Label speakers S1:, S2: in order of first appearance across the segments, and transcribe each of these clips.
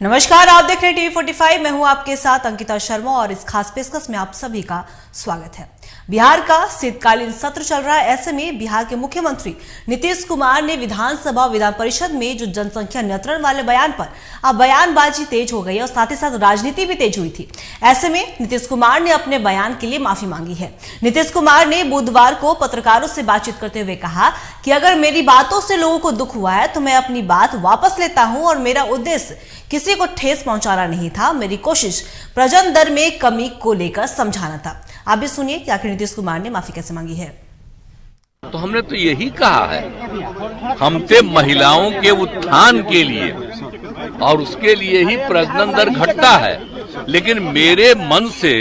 S1: नमस्कार, आप देख रहे हैं टीवी45। मैं हूं आपके साथ अंकिता शर्मा और इस खास पेशकश में आप सभी का स्वागत है। बिहार का शीतकालीन सत्र चल रहा है। ऐसे में बिहार के मुख्यमंत्री नीतीश कुमार ने विधानसभा विधान परिषद में जो जनसंख्या नियंत्रण वाले बयान पर अब बयानबाजी तेज हो गई है और साथ ही साथ राजनीति भी तेज हुई थी। ऐसे में नीतीश कुमार ने अपने बयान के लिए माफी मांगी है। नीतीश कुमार ने बुधवार को पत्रकारों से बातचीत करते हुए कहा कि अगर मेरी बातों से लोगों को दुख हुआ है तो मैं अपनी बात वापस लेता हूं और मेरा उद्देश्य किसी को ठेस पहुंचाना नहीं था। मेरी कोशिश प्रजनन दर में कमी को लेकर समझाना था। आप भी सुनिए कि आखिर नीतीश कुमार ने माफी कैसे मांगी है।
S2: तो हमने तो यही कहा है, हम थे महिलाओं के उत्थान के लिए और उसके लिए ही प्रजनन दर घटता है। लेकिन मेरे मन से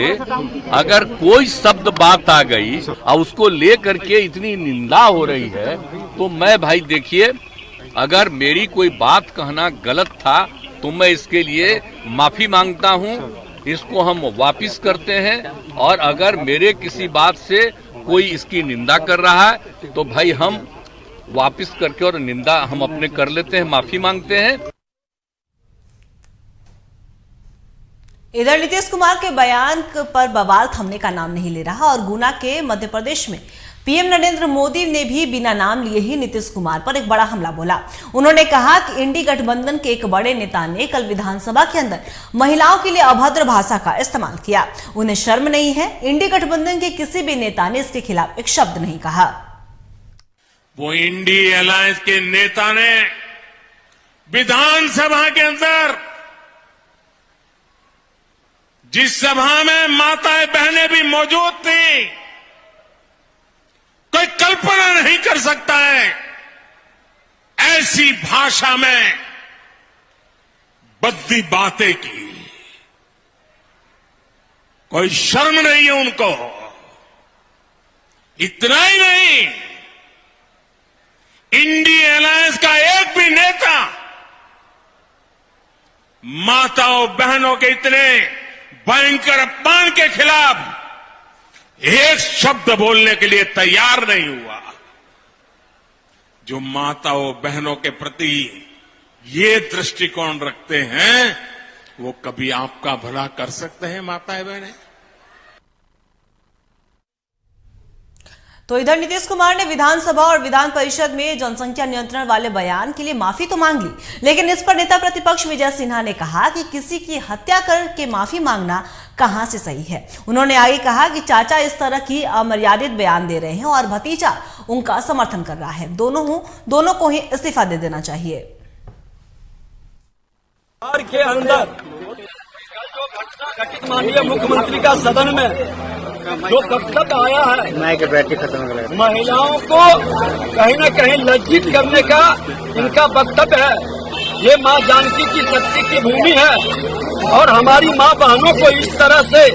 S2: अगर कोई शब्द बात आ गई और उसको लेकर के इतनी निंदा हो रही है तो मैं भाई देखिए, अगर मेरी कोई बात कहना गलत था तो मैं इसके लिए माफी मांगता हूं। इसको हम वापिस करते हैं और अगर मेरे किसी बात से कोई इसकी निंदा कर रहा है तो भाई हम वापिस करके और निंदा हम अपने कर लेते हैं, माफी मांगते हैं।
S1: इधर नीतीश कुमार के बयान पर बवाल थमने का नाम नहीं ले रहा और गुना के मध्य प्रदेश में पीएम नरेंद्र मोदी ने भी बिना नाम लिए ही नीतीश कुमार पर एक बड़ा हमला बोला। उन्होंने कहा कि इंडी गठबंधन के एक बड़े नेता ने कल विधानसभा के अंदर महिलाओं के लिए अभद्र भाषा का इस्तेमाल किया। उन्हें शर्म नहीं है। इंडी गठबंधन के किसी भी नेता ने इसके खिलाफ एक शब्द नहीं कहा।
S3: वो इंडी अलायंस के नेता ने विधानसभा के अंदर, जिस सभा में माताएं बहनें भी मौजूद थी, कोई कल्पना नहीं कर सकता है ऐसी भाषा में बद्दी बातें की। कोई शर्म नहीं है उनको। इतना ही नहीं, इंडी अलायंस का एक भी नेता माताओं बहनों के इतने भयंकर अपमान के खिलाफ एक शब्द बोलने के लिए तैयार नहीं हुआ। जो माताओं बहनों के प्रति ये दृष्टिकोण रखते हैं वो कभी आपका भला कर सकते हैं माताएं बहनें?
S1: तो इधर नीतीश कुमार ने विधानसभा और विधान परिषद में जनसंख्या नियंत्रण वाले बयान के लिए माफी तो मांग ली, लेकिन इस पर नेता प्रतिपक्ष विजय सिन्हा ने कहा कि किसी की हत्या करके माफी मांगना कहां से सही है। उन्होंने आगे कहा कि चाचा इस तरह की अमर्यादित बयान दे रहे हैं और भतीजा उनका समर्थन कर रहा है। दोनों को ही इस्तीफा दे देना चाहिए।
S4: बिहार के अंदर माननीय मुख्यमंत्री का सदन में जो वक्तव्य आया है, महिलाओं को कहीं न कहीं लज्जित करने का इनका वक्तव्य है। ये मां जानकी की शक्ति की भूमि है और हमारी मां बहनों को इस तरह से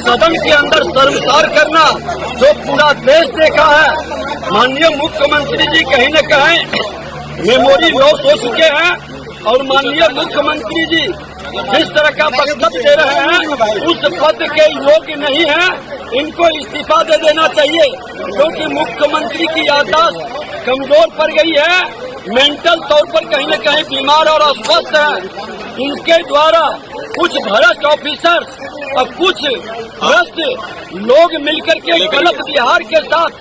S4: सदन के अंदर शर्मसार करना जो पूरा देश देखा है। माननीय मुख्यमंत्री जी कहीं न कहीं मेमोरी लॉस हो चुके हैं और माननीय मुख्यमंत्री जी जिस तरह का वक्तव्य दे रहे हैं उस पद के योग्य नहीं है। इनको इस्तीफा दे देना चाहिए क्योंकि मुख्यमंत्री की याददाश्त कमजोर पड़ गई है, मेंटल तौर पर कहीं न कहीं बीमार और अस्वस्थ है। इनके द्वारा कुछ भ्रष्ट ऑफिसर्स और कुछ भ्रष्ट लोग मिलकर के गलत बिहार के साथ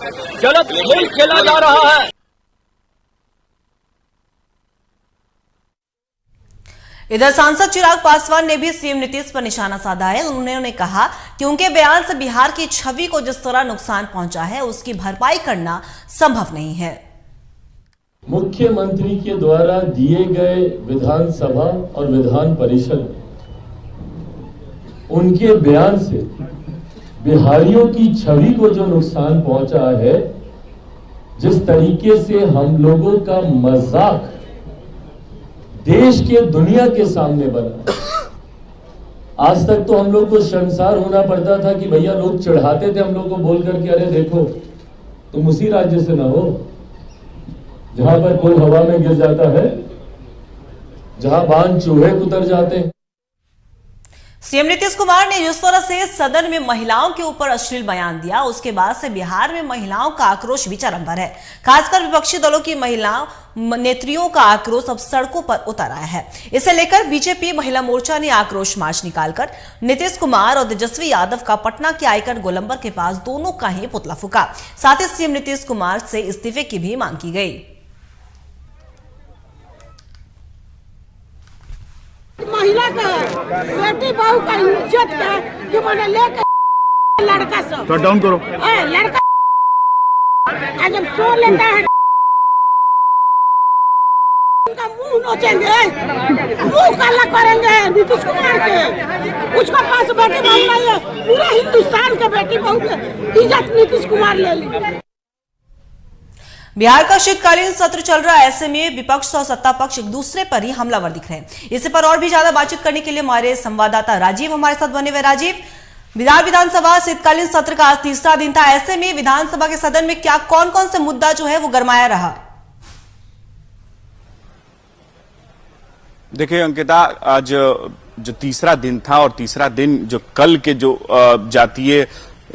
S4: गलत खेल खेला जा रहा है।
S1: इधर सांसद चिराग पासवान ने भी सीएम नीतीश पर निशाना साधा है। उन्होंने कहा कि उनके बयान से बिहार की छवि को जिस तरह नुकसान पहुंचा है उसकी भरपाई करना संभव नहीं है।
S5: मुख्यमंत्री के द्वारा दिए गए विधानसभा और विधान परिषद उनके बयान से बिहारियों की छवि को जो नुकसान पहुंचा है, जिस तरीके से हम लोगों का मजाक देश के दुनिया के सामने बना। आज तक तो हम लोग को शर्मसार होना पड़ता था कि भैया लोग चढ़ाते थे हम लोग को बोल करके, अरे देखो तुम उसी राज्य से ना हो जहां पर कोई हवा में गिर जाता है, जहां बांध चूहे उतर जाते हैं।
S1: सीएम नीतीश कुमार ने जिस तरह से सदन में महिलाओं के ऊपर अश्लील बयान दिया, उसके बाद से बिहार में महिलाओं का आक्रोश भी चरम पर है। खासकर विपक्षी दलों की महिला नेत्रियों का आक्रोश अब सड़कों पर उतर आया है। इसे लेकर बीजेपी महिला मोर्चा ने आक्रोश मार्च निकालकर नीतीश कुमार और तेजस्वी यादव का पटना के आयकर गोलंबर के पास दोनों का ही पुतला फूका। साथ ही सीएम नीतीश कुमार से इस्तीफे की भी मांग की गई।
S6: महिला का बेटी बहू का इज्जत का कि मैंने लेकर लड़का सब
S7: तो डाउन करो
S6: लड़का जब सो लेता है उनका मुंह नोचेंगे, मुंह काला करेंगे नीतीश कुमार के। उसका पास बेटी बहू नहीं है, पूरा हिंदुस्तान के बेटी बहू के इज्जत नीतीश कुमार ले ली।
S1: बिहार का शीतकालीन सत्र चल रहा है, ऐसे में विपक्ष और सत्ता पक्ष एक दूसरे पर ही हमलावर दिख रहे हैं। इसी पर और भी ज्यादा बातचीत करने के लिए हमारे संवाददाता राजीव हमारे साथ बने हुए। राजीव, बिहार विधानसभा शीतकालीन सत्र का आज तीसरा दिन था, ऐसे में विधानसभा के सदन में क्या कौन कौन से मुद्दा जो है वो गरमाया रहा?
S7: देखिए अंकिता, आज जो तीसरा दिन था और तीसरा दिन जो कल के जो जातीय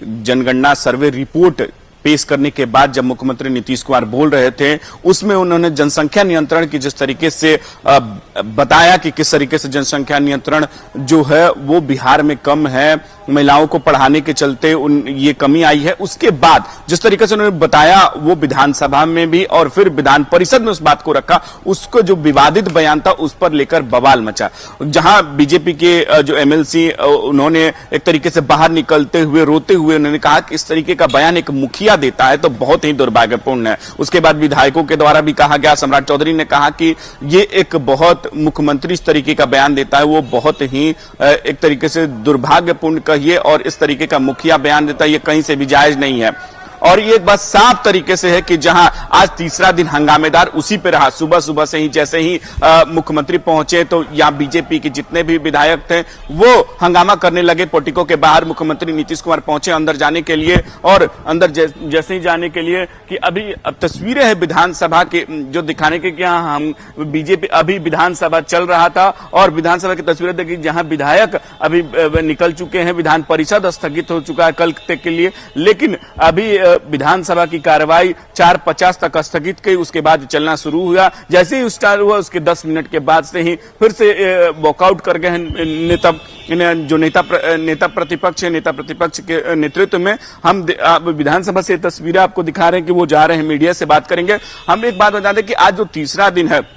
S7: जनगणना सर्वे रिपोर्ट पेश करने के बाद जब मुख्यमंत्री नीतीश कुमार बोल रहे थे, उसमें उन्होंने जनसंख्या नियंत्रण की जिस तरीके से बताया कि किस तरीके से जनसंख्या नियंत्रण जो है वो बिहार में कम है, महिलाओं को पढ़ाने के चलते ये कमी आई है। उसके बाद जिस तरीके से उन्होंने बताया वो विधानसभा में भी और फिर विधान परिषद में उस बात को रखा, उसको जो विवादित बयान था उस पर लेकर बवाल मचा, जहां बीजेपी के जो एमएलसी उन्होंने एक तरीके से बाहर निकलते हुए रोते हुए उन्होंने कहा कि इस तरीके का बयान एक मुखिया देता है तो बहुत ही दुर्भाग्यपूर्ण है। उसके बाद विधायकों के द्वारा भी कहा गया, सम्राट चौधरी ने कहा कि ये एक बहुत मुख्यमंत्री इस तरीके का बयान देता है वो बहुत ही एक तरीके से दुर्भाग्यपूर्ण कहिए, और इस तरीके का मुखिया बयान देता है ये कहीं से भी जायज नहीं है। और ये एक बात साफ तरीके से है कि जहां आज तीसरा दिन हंगामेदार उसी पे रहा। सुबह सुबह से ही जैसे ही मुख्यमंत्री पहुंचे तो यहाँ बीजेपी के जितने भी विधायक थे वो हंगामा करने लगे पोर्टिको के बाहर। मुख्यमंत्री नीतीश कुमार पहुंचे अंदर जाने के लिए, और अंदर जैसे ही जाने के लिए कि अभी अब तस्वीरें है विधानसभा के जो दिखाने के, हम बीजेपी अभी विधानसभा चल रहा था और विधानसभा की तस्वीरें देखी जहां विधायक अभी निकल चुके हैं, विधान परिषद स्थगित हो चुका है कल तक के लिए, लेकिन अभी विधानसभा की कार्रवाई 4:50 तक स्थगित की, उसके बाद चलना शुरू हुआ। जैसे ही स्टार्ट हुआ उसके 10 मिनट के बाद से ही फिर से वॉकआउट कर गए नेता प्रतिपक्ष के नेतृत्व में। हम विधानसभा से तस्वीरें आपको दिखा रहे हैं कि वो जा रहे हैं, मीडिया से बात करेंगे। हम एक बात बता दें कि आज जो तीसरा दिन है,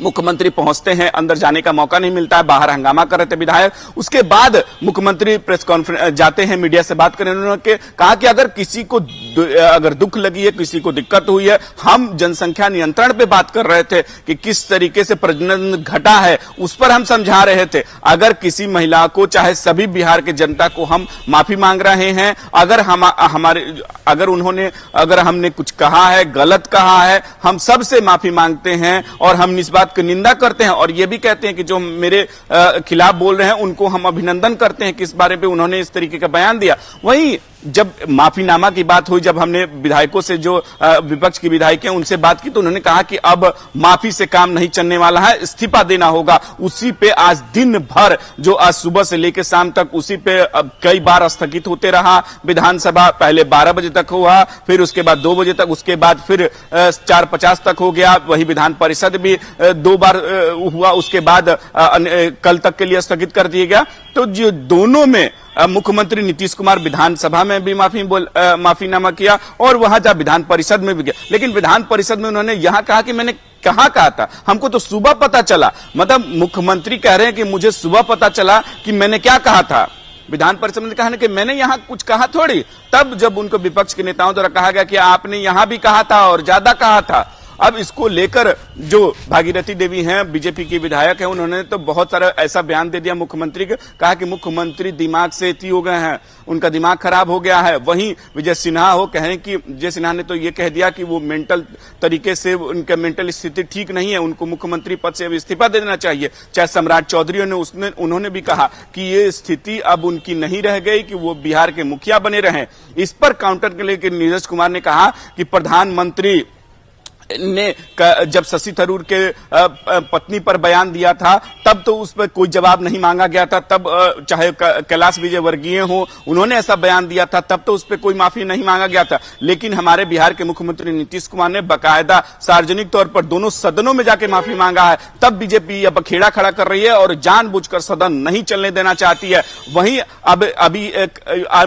S7: मुख्यमंत्री पहुंचते हैं, अंदर जाने का मौका नहीं मिलता है, बाहर हंगामा कर रहे थे विधायक। उसके बाद मुख्यमंत्री प्रेस कॉन्फ्रेंस जाते हैं, मीडिया से बात करें। उन्होंने कहा कि अगर किसी को अगर दुख लगी है, किसी को दिक्कत हुई है, हम जनसंख्या नियंत्रण पे बात कर रहे थे कि किस तरीके से प्रजनन घटा है, उस पर हम समझा रहे थे। अगर किसी महिला को, चाहे सभी बिहार के जनता को हम माफी मांग रहे हैं, अगर अगर हमने कुछ कहा है, गलत कहा है, हम सबसे माफी मांगते हैं और हम इस बात की निंदा करते हैं और ये भी कहते हैं कि जो मेरे खिलाफ बोल रहे हैं उनको हम अभिनंदन करते हैं कि इस बारे पे उन्होंने इस तरीके का बयान दिया। वहीं जब माफीनामा की बात हुई, जब हमने विधायकों से, जो विपक्ष की विधायक हैं उनसे बात की, तो उन्होंने कहा कि अब माफी से काम नहीं चलने वाला है, इस्तीफा देना होगा। उसी पे आज दिन भर, जो आज सुबह से लेकर शाम तक, उसी पे कई बार स्थगित होते रहा विधानसभा। पहले 12 बजे तक हुआ, फिर उसके बाद 2 बजे तक, उसके बाद फिर 4:50 तक हो गया। वही विधान परिषद भी 2 बार हुआ, उसके बाद कल तक के लिए स्थगित कर दिया गया। तो जो दोनों में मुख्यमंत्री नीतीश कुमार विधानसभा में भी माफीनामा किया और वहां जब विधान परिषद में भी गया, लेकिन विधान परिषद में उन्होंने यहां कहा कि मैंने कहाँ कहा था, हमको तो सुबह पता चला। मतलब मुख्यमंत्री कह रहे हैं कि मुझे सुबह पता चला कि मैंने क्या कहा था। विधान परिषद में कहा कि मैंने यहां कुछ कहा थोड़ी। तब जब उनको विपक्ष के नेताओं द्वारा कहा गया कि आपने यहां भी कहा था और ज्यादा कहा था। अब इसको लेकर जो भागीरथी देवी हैं, बीजेपी की विधायक हैं, उन्होंने तो बहुत सारा ऐसा बयान दे दिया मुख्यमंत्री को, कहा कि मुख्यमंत्री दिमाग से इति हो गए हैं, उनका दिमाग खराब हो गया है। वहीं विजय सिन्हा कहें कि विजय सिन्हा ने तो ये कह दिया कि वो मेंटल तरीके से, उनका मेंटल स्थिति ठीक नहीं है, उनको मुख्यमंत्री पद से अब इस्तीफा दे देना चाहिए। चाहे सम्राट चौधरी ने उन्होंने भी कहा कि ये स्थिति अब उनकी नहीं रह गई कि वो बिहार के मुखिया बने रहे। इस पर काउंटर के लिए नीरज कुमार ने कहा कि प्रधानमंत्री ने जब शशि थरूर के पत्नी पर बयान दिया था तब तो उस पर कोई जवाब नहीं मांगा गया था। तब चाहे कैलाश विजयवर्गीय हो, उन्होंने ऐसा बयान दिया था, तब तो उस पर कोई माफी नहीं मांगा गया था। लेकिन हमारे बिहार के मुख्यमंत्री नीतीश कुमार ने बाकायदा सार्वजनिक तौर पर दोनों सदनों में जाके माफी मांगा है। तब बीजेपी अब खेड़ा खड़ा कर रही है और जानबूझकर सदन नहीं चलने देना चाहती है। वहीं अब अभी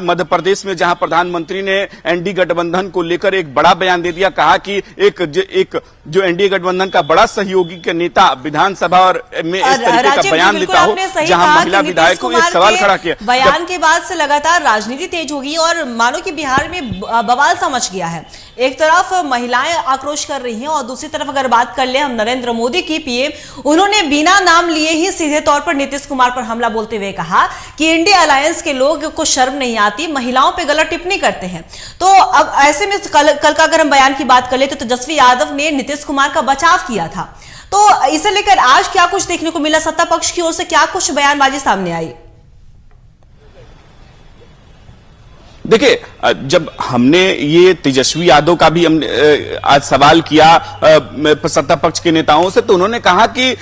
S7: मध्य प्रदेश में जहां प्रधानमंत्री ने एनडीए गठबंधन को लेकर एक बड़ा बयान दे दिया, कहा कि एक जो एनडीए गठबंधन का बड़ा सहयोगी के नेता विधानसभा और में इस तरीके का बयान देता हो जहां महिला विधायकों ने एक सवाल खड़ा किया।
S1: बयान के बाद से लगातार राजनीति तेज होगी और मानो कि बिहार में बवाल सा मच गया है। एक तरफ महिलाएं आक्रोश कर रही हैं और दूसरी तरफ अगर बात कर ले हम नरेंद्र मोदी की पीएम, उन्होंने बिना नाम लिए ही सीधे तौर पर नीतीश कुमार पर हमला बोलते हुए कहा कि इंडिया अलायंस के लोग को शर्म नहीं आती, महिलाओं पे गलत टिप्पणी करते हैं। तो अब ऐसे में कल का अगर हम बयान की बात कर ले तो तेजस्वी यादव ने नीतीश कुमार का बचाव किया था। तो इसे लेकर आज क्या कुछ देखने को मिला, सत्ता पक्ष की ओर से क्या कुछ बयानबाजी सामने आई?
S7: देखिए, जब हमने ये तेजस्वी यादव का भी हमने आज सवाल किया सत्ता पक्ष के नेताओं से, तो उन्होंने कहा कि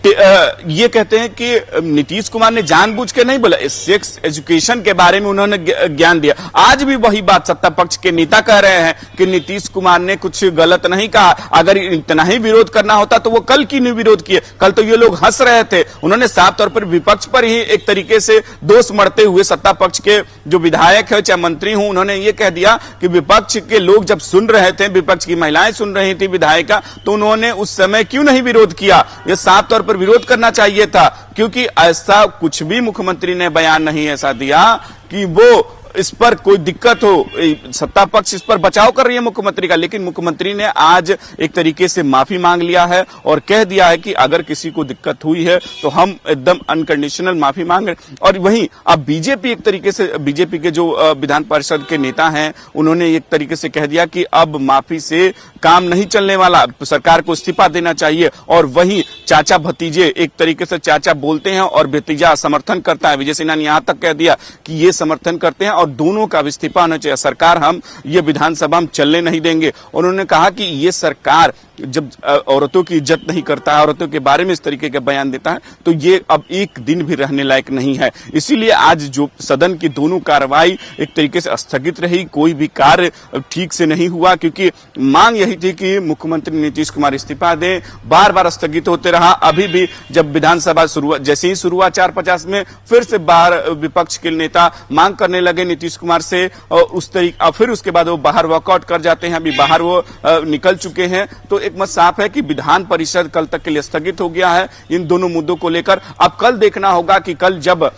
S7: ये कहते हैं कि नीतीश कुमार ने जानबूझ के नहीं बोला, सेक्स एजुकेशन के बारे में उन्होंने ज्ञान दिया। आज भी वही बात सत्ता पक्ष के नेता कह रहे हैं कि नीतीश कुमार ने कुछ गलत नहीं कहा। अगर इतना ही विरोध करना होता तो वो कल क्यों नहीं विरोध किए? कल तो ये लोग हंस रहे थे। उन्होंने साफ तौर पर विपक्ष पर ही एक तरीके से दोष मढ़ते हुए सत्ता पक्ष के जो विधायक है चाहे मंत्री हूं, उन्होंने ये कह दिया कि विपक्ष के लोग जब सुन रहे थे, विपक्ष की महिलाएं सुन रही थी विधायिका, तो उन्होंने उस समय क्यों नहीं विरोध किया? ये साफ तौर पर विरोध करना चाहिए था, क्योंकि ऐसा कुछ भी मुख्यमंत्री ने बयान नहीं ऐसा दिया कि वो इस पर कोई दिक्कत हो। सत्ता पक्ष इस पर बचाव कर रही है मुख्यमंत्री का, लेकिन मुख्यमंत्री ने आज एक तरीके से माफी मांग लिया है और कह दिया है कि अगर किसी को दिक्कत हुई है तो हम एकदम अनकंडीशनल माफी मांगे। और वहीं अब बीजेपी एक तरीके से, बीजेपी के जो विधान परिषद के नेता हैं, उन्होंने एक तरीके से कह दिया कि अब माफी से काम नहीं चलने वाला, सरकार को इस्तीफा देना चाहिए। और वहीं चाचा भतीजे, एक तरीके से चाचा बोलते हैं और भतीजा समर्थन करता है। विजय सिन्हा ने यहां तक कह दिया कि ये समर्थन करते हैं और दोनों का इस्तीफा होना चाहिए। सरकार हम ये विधानसभा हम चलने नहीं देंगे। उन्होंने कहा कि ये सरकार जब औरतों की इज्जत नहीं करता है, औरतों के बारे में इस तरीके का बयान देता है, तो ये अब एक दिन भी रहने लायक नहीं है। इसीलिए आज जो सदन की दोनों कार्रवाई एक तरीके से स्थगित रही, कोई भी कार्य ठीक से नहीं हुआ, क्योंकि मांग यही थी कि मुख्यमंत्री नीतीश कुमार इस्तीफा दें। बार बार स्थगित होते रहा। अभी भी जब विधानसभा जैसे ही शुरू हुआ 4:50 में, फिर से बाहर विपक्ष के नेता मांग करने लगे नीतीश कुमार से, और उस तरीके फिर उसके बाद वो बाहर वॉकआउट कर जाते हैं। अभी बाहर वो निकल चुके हैं। तो एक मत साफ है कि विधान परिषद कल तक के लिए स्थगित हो गया है इन दोनों मुद्दों को लेकर। अब कल देखना होगा कि कल जब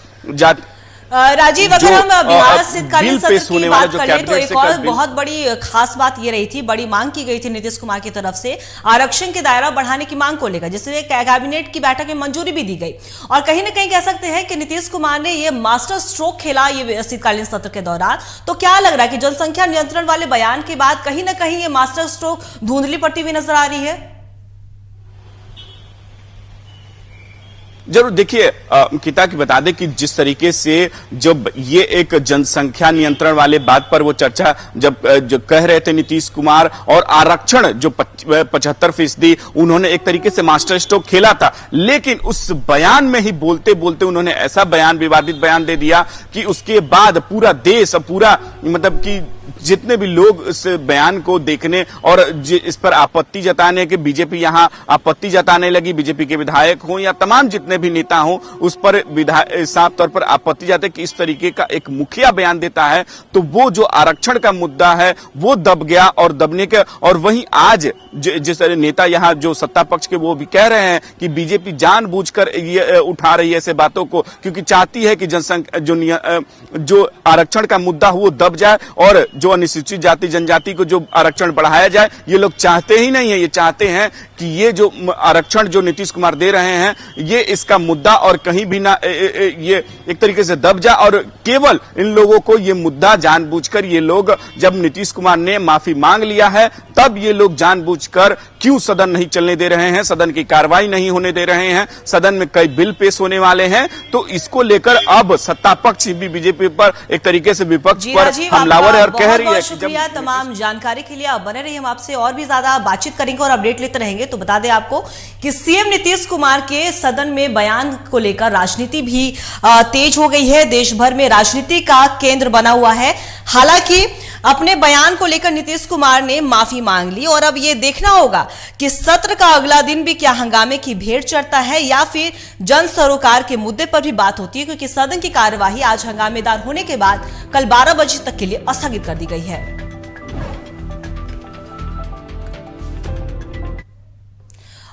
S1: राजीव, अगर हम बिहार शीतकालीन सत्र की बात करें तो एक और बहुत बड़ी खास बात ये रही थी, बड़ी मांग की गई थी नीतीश कुमार की तरफ से आरक्षण के दायरा बढ़ाने की मांग को लेकर, जिससे कैबिनेट की बैठक में मंजूरी भी दी गई। और कहीं ना कहीं कह सकते हैं कि नीतीश कुमार ने ये मास्टर स्ट्रोक खेला ये शीतकालीन सत्र के दौरान। तो क्या लग रहा है कि जनसंख्या नियंत्रण वाले बयान के बाद कहीं ना कहीं ये मास्टर स्ट्रोक धुंधली पड़ती हुई नजर आ रही है?
S7: जरूर। देखिए, किता की बता दें कि जिस तरीके से जब ये एक जनसंख्या नियंत्रण वाले बात पर वो चर्चा जो कह रहे थे नीतीश कुमार, और आरक्षण जो 75% उन्होंने एक तरीके से मास्टर स्ट्रोक खेला था, लेकिन उस बयान में ही बोलते बोलते उन्होंने ऐसा बयान, विवादित बयान दे दिया कि उसके बाद पूरा देश, पूरा मतलब कि जितने भी लोग इस बयान को देखने और इस पर आपत्ति जताने के, बीजेपी यहां आपत्ति जताने लगी, बीजेपी के विधायक हों या तमाम जितने भी नेता हों, उस पर साफ तौर पर आपत्ति जाते कि इस तरीके का एक मुखिया बयान देता है तो वो जो आरक्षण का मुद्दा है वो दब गया। और दबने के, और वहीं आज जिस नेता यहां जो सत्ता पक्ष के वो भी कह रहे हैं कि बीजेपी जानबूझकर ये उठा रही है ऐसे बातों को, क्योंकि चाहती है कि जनसंख्या जो आरक्षण का मुद्दा हो वो दब जाए, और जो अनुसूचित जाति जनजाति को जो आरक्षण बढ़ाया जाए, ये लोग चाहते ही नहीं है। ये चाहते हैं कि ये जो आरक्षण जो नीतीश कुमार दे रहे हैं ये इसका मुद्दा और कहीं भी ना ये एक तरीके से दब जाए, और केवल इन लोगों को ये मुद्दा जानबूझकर ये लोग, जब नीतीश कुमार ने माफी मांग लिया है तब ये लोग जानबूझकर क्यों सदन नहीं चलने दे रहे हैं, सदन की कार्रवाई नहीं होने दे रहे हैं। सदन में कई बिल पेश होने वाले हैं, तो इसको लेकर अब सत्ता पक्ष भी बीजेपी पर एक तरीके से विपक्ष पर हमलावर है और कह रही है कि
S1: शुक्रिया तमाम जानकारी के लिए। आप बने रहिए, हम आपसे और भी ज्यादा बातचीत करेंगे और अपडेट लेते रहेंगे। तो बता दें आपको कि सीएम नीतीश कुमार के सदन में बयान को लेकर राजनीति भी तेज हो गई है, देश भर में राजनीति का केंद्र बना हुआ है। हालांकि अपने बयान को लेकर नीतीश कुमार ने माफी मांग ली और अब यह देखना होगा कि सत्र का अगला दिन भी क्या हंगामे की भेंट चढ़ता है या फिर जन सरोकार के मुद्दे पर भी बात होती है, क्योंकि सदन की कार्यवाही आज हंगामेदार होने के बाद कल 12 बजे तक के लिए स्थगित कर दी गई है।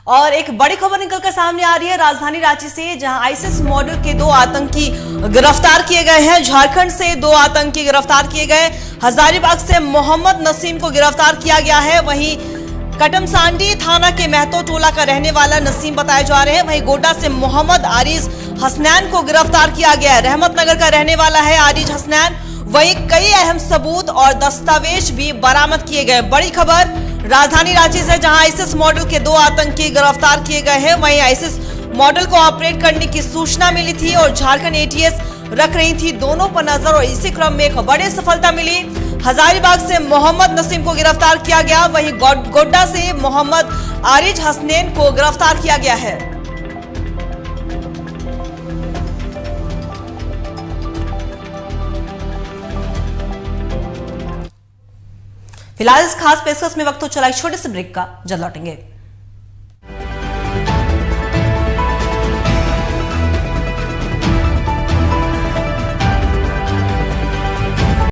S1: और एक बड़ी खबर निकलकर सामने आ रही है राजधानी रांची से, जहां आईसिस मॉडल के 2 आतंकी गिरफ्तार किए गए हैं। झारखंड से 2 आतंकी गिरफ्तार किए गए। हजारीबाग से मोहम्मद नसीम को गिरफ्तार किया गया है। वहीं कटमसांडी थाना के महतो टोला का रहने वाला नसीम बताए जा रहे हैं। वहीं गोड्डा से मोहम्मद आरिज हसनैन को गिरफ्तार किया गया है। रहमतनगर का रहने वाला है आरिज हसनैन। वहीं कई अहम सबूत और दस्तावेज भी बरामद किए गए। बड़ी खबर राजधानी रांची से, जहां आईसिस मॉडल के 2 आतंकी गिरफ्तार किए गए हैं। वहीं आईसिस मॉडल को ऑपरेट करने की सूचना मिली थी और झारखंड एटीएस रख रही थी दोनों पर नजर, और इसी क्रम में एक बड़ी सफलता मिली। हजारीबाग से मोहम्मद नसीम को गिरफ्तार किया गया। वहीं गोड्डा से मोहम्मद आरिज हसनैन को गिरफ्तार किया गया है। फिलहाल इस खास पेशकश में वक्त हो चला एक छोटे से ब्रेक का, जल्द लौटेंगे।